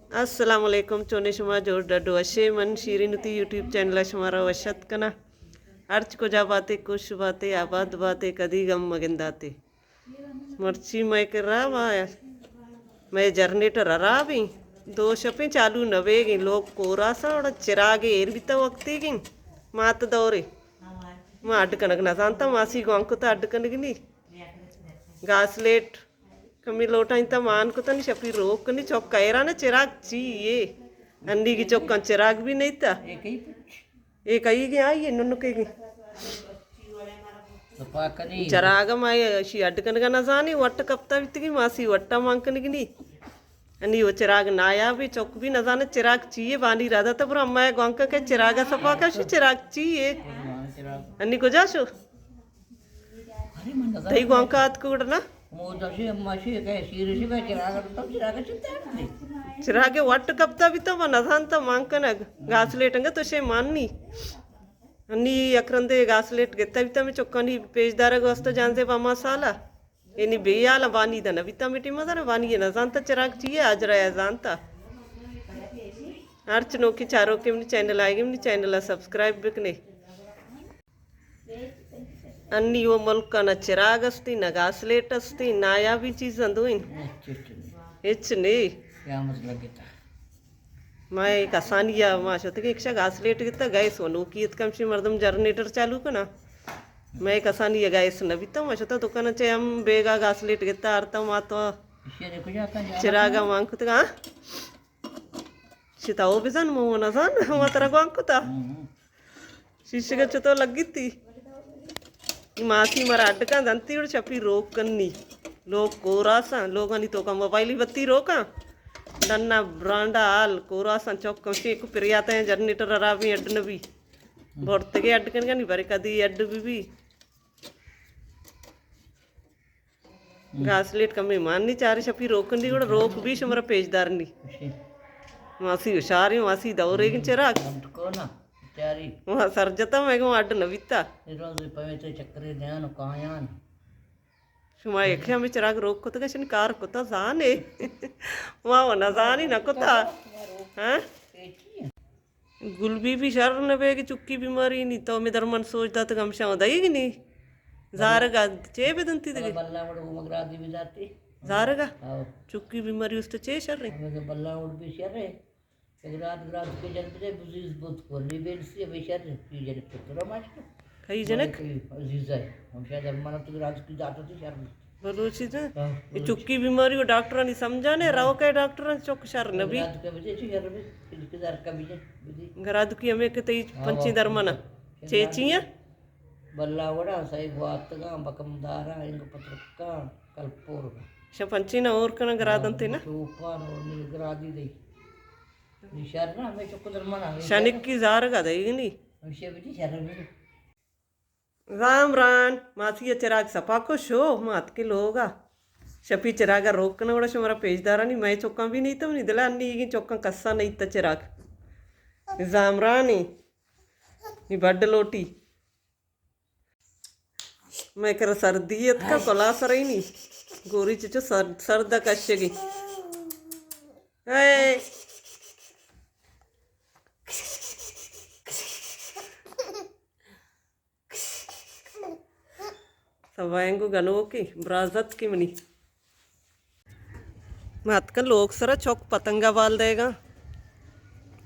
Assalamualaikum चोने शुमा जोर डडो अशे मन शीरिनुती यूट्यूब चैनल शुमारा वशत कना अर्च को जा बातें कुछ बातें आबाद बातें कदी गम मगिंदाते मर्ची मैं कर रहा वाया मैं जनरेटर रहा भी दो शपे चालू नवेगी लोग कोरा सा और चिरागे एर भी तो वक्ती की मात दौरे माँ अड्डकनक ना जानता मासी को अंकुता अड्डकनक घासलेट कमी लोटा इंता मान को तो नहीं शपी रोक नहीं चौक कैरा ना चिराग चाहिए अंडी की चौक चिराग भी नहीं था एक आई गया ये नुनु के चिराग माय शी अड्डकन का ना जानी वट्ट कप्ता भी की मासी वट्टा मांगने की नहीं अन्नी वो चिराग नाया भी चौक भी न जाने चिराग चाहिए बानी राधा तो पूरा अम्मा गांव का चिराग सपा का शु चिराग चाहिए अन्नी को जा शो दही गांव का हाथ को उड़ना चिरागे वट्ट कप्ता भी तो नजानता मांकन घासलेटंगा तो शे माननी अन्नी अक्रंदे घासलेट गेता भी तो चौक्कनी पेजदार वस्तु जानते पा मसाला एनी बेयाला वानी दा नविता मिटी मजा वानी ये नजानता चिराग चाहिए आज रहा जानता अर्चनों की चारों के अपनी चैनल आएगी अपनी चैनल सब्सक्राइब बिकने अन्नी वो मुल्क ना चिराग अस्ती ना घासलेट अस्ती नाया भी चीज अंदुइन इच नहीं क्या मतलब किता मैं एक आसानिया माशो तक एक घासलेट किता गैस वनु की कम से मर्दम जनरेटर चालू कना मैं एक आसानिया गैस नविता माशो तो दुकान चे हम बेगा घासलेट किता आरता मातो चिरागा मांगकुत का चिताओ बिजन मो ना जान मातरा गांकुता शीशे का चतो लगी थी मासी मरा अड्डका दंती और छपी रोक कन्नी लोग कोरासा लोग नहीं तो का मोबाइल बत्ती रोका नन्ना ब्रांडा हाल कोरासा चौक कम से पिरियाते हैं जनरेटर अराबी अड्डन भी बढ़ते के अड्डकन का नहीं भरे कदी अड्ड भी घासलेट कमी मान नहीं चाह रही छपी रोकनी और रोक भी शुमरा पेजदार नहीं मासी हुशार है मासी दौरे की चिराग वहाँ सरजता मैं कहूँ अड्ड नविता शुमा एक हमें चिराग रोक को तो कैसे कार को तो जाने वहाँ वो न जानी न को था हाँ गुलबी भी शर न बे की चुक्की बीमारी नहीं तो मैं दरमन सोचता तो कम शाम दही नहीं जारगा चे बेदंती थे जारगा चुक्की बीमारी उस तो चे शर नहीं कई जनक बलोची ना ये चुक्की बीमारी को डॉक्टर नहीं समझाने राव के डॉक्टर चौक शर नबी घराद की हमें के तेज पंची दरमना चेचिया बल्ला वड़ा सही बात का बकमदारा इंग पत्रका कलपोर श पंची ना और कना घरादंते ना ऊपर और नी घरादी दे निशार ना हमें चुक दरमना शनिक की जार का देगी नहीं विषय भी शर में राम रान मासी चिराग सपा को शो मात के लोगा शपी चिरागा रोकना बड़ा शुमारा पेजदारा नहीं मैं चौका भी नहीं तो नहीं दिला नहीं चौका कस्सा नहीं था चिराग जामरानी ये बड्ड लोटी मैं कर सर्दियत का कोला सर ही नहीं गोरी चिचो सर्द कश्यगी सवाएंगो गनो की ब्राजत की मनी मत का लोग सरा चौक पतंगा बाल देगा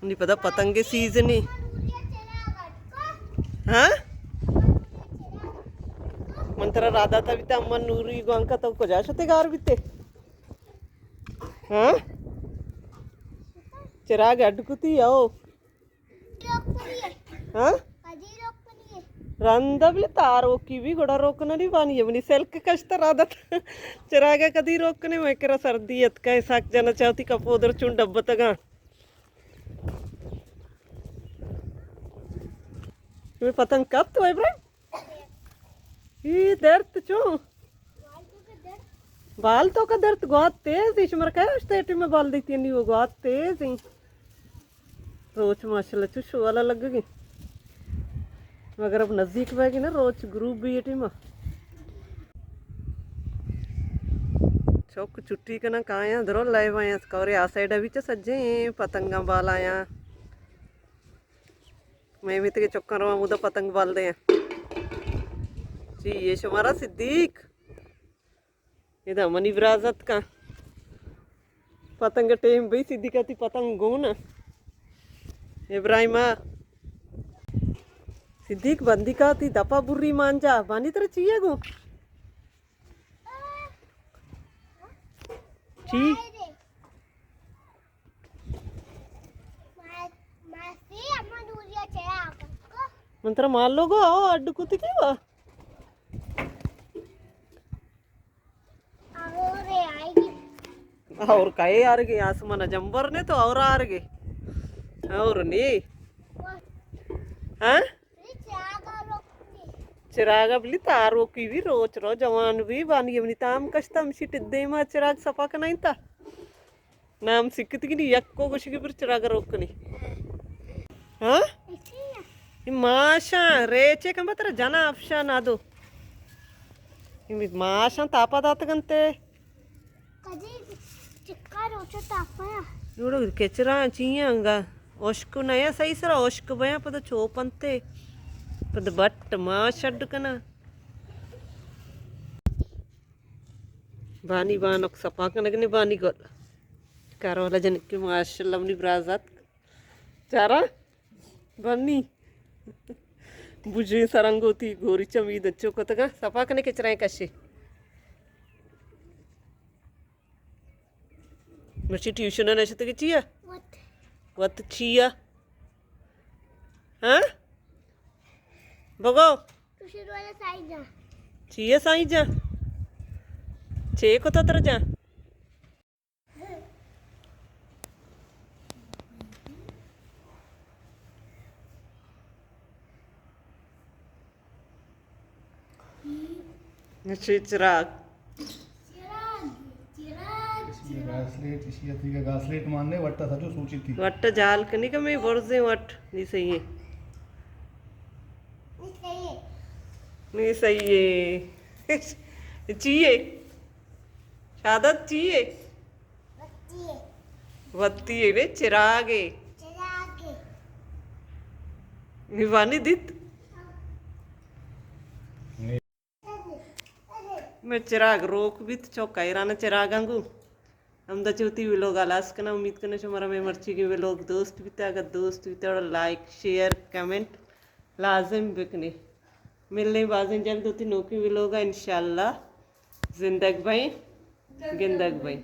नहीं पता पतंगे सीजन ही हाँ मंत्रा राधा था भी अम्मा नूरी गोंका तो को जा सकते गार बीते हाँ चिराग अड्डकुती आओ हाँ रंदबली तार की भी घोड़ा रोकना नहीं पानी है बनी सेल्क कश्त राधा चिरागा कदी रोकने मैं करा सर्दियत का साक जना चाहती कपोदर चुन डब्बा तगा तुम्हें पतंग कब तो है ब्रांड ये दर्द चो बाल तो का दर्द बहुत तेज है शुमर का स्टेट में बाल देती नहीं वो बहुत तेज है रोज माशाल्लाह चुशो वाला लग गई मगर अब नज़दीक बैगी ना रोज ग्रुप भी ये टीम चौक छुट्टी कना काया धरो लाए वाया कौरे आ साइड अभी सज्जे पतंगा बाल आया मैं भी ते चौका रहा मुदा पतंग बाल दे जी ये शुमारा सिद्दीक इधर मनी विरासत का पतंग टेम भाई सिद्दीक आती पतंग गुन इब्राहिमा सिद्दीक बंदी का ती दपा बुर्री मांजा बानी तरह चाहिए गो ची मंत्र मार लोगो आओ अड्डू कुत्ती की वा और काये यार के आसमान जंबर ने तो और आर गए और नहीं हाँ चिराग बली तारो की भी रोच रो जवान भी बानी अपनी ताम कष्टम सिट दे मा चिराग सफा का नहीं था नाम सिकत की नहीं यक्को कुछ की पर चिराग रोक नहीं हाँ माशा रेचे कम बतर जना अफशा ना दो माशा तापा दात गंते चिक्का रोचो तापा ನೋಡು ಕೆಚರ ಚೀಯಂಗ ಒಷ್ಕು ನಯ ಸೈಸರ ಒಷ್ಕು ಭಯ ಪದ ಚೋಪಂತೆ ಪದ ಬಟ್ ಮಾ ಶಡ್ ಕನ ಬಾನಿ ಬಾನಕ್ ಸಪಾ ಕನಗನೆ ಬಾನಿ गोल कारवाला जन की माशाल्लाह अपनी बराजात चारा बनी बुझे सरंग होती गोरी चमीद अच्छो को तगा सपा कने केचराए कशे मर्ची ट्यूशन नशत के चिया वत चिया हाँ बगो ट्यूशन वाला साइड जा चिया साई जा छे को तर जा चिराग घासलेट मानने वट्टा था जो सूचित थी वट जाल कनी का मैं वर्जे वट नहीं सही है नहीं सही है चाहिए शादत चाहिए वत्ती है रे चिराग है निवानी दित मैं चिराग रोक भी तो चौका इराना चिराग आंगू हम द चौथी वे लोग आलास करना उम्मीद करना हमारा मैं मर्ची के वे लोग दोस्त भी थे अगर दोस्त भी थे और लाइक शेयर कमेंट लाजिम बिकने मिलने बाजें जल्द होती नौकरी वे लोग इंशाल्लाह जिंदगी भाई गिंदग भाई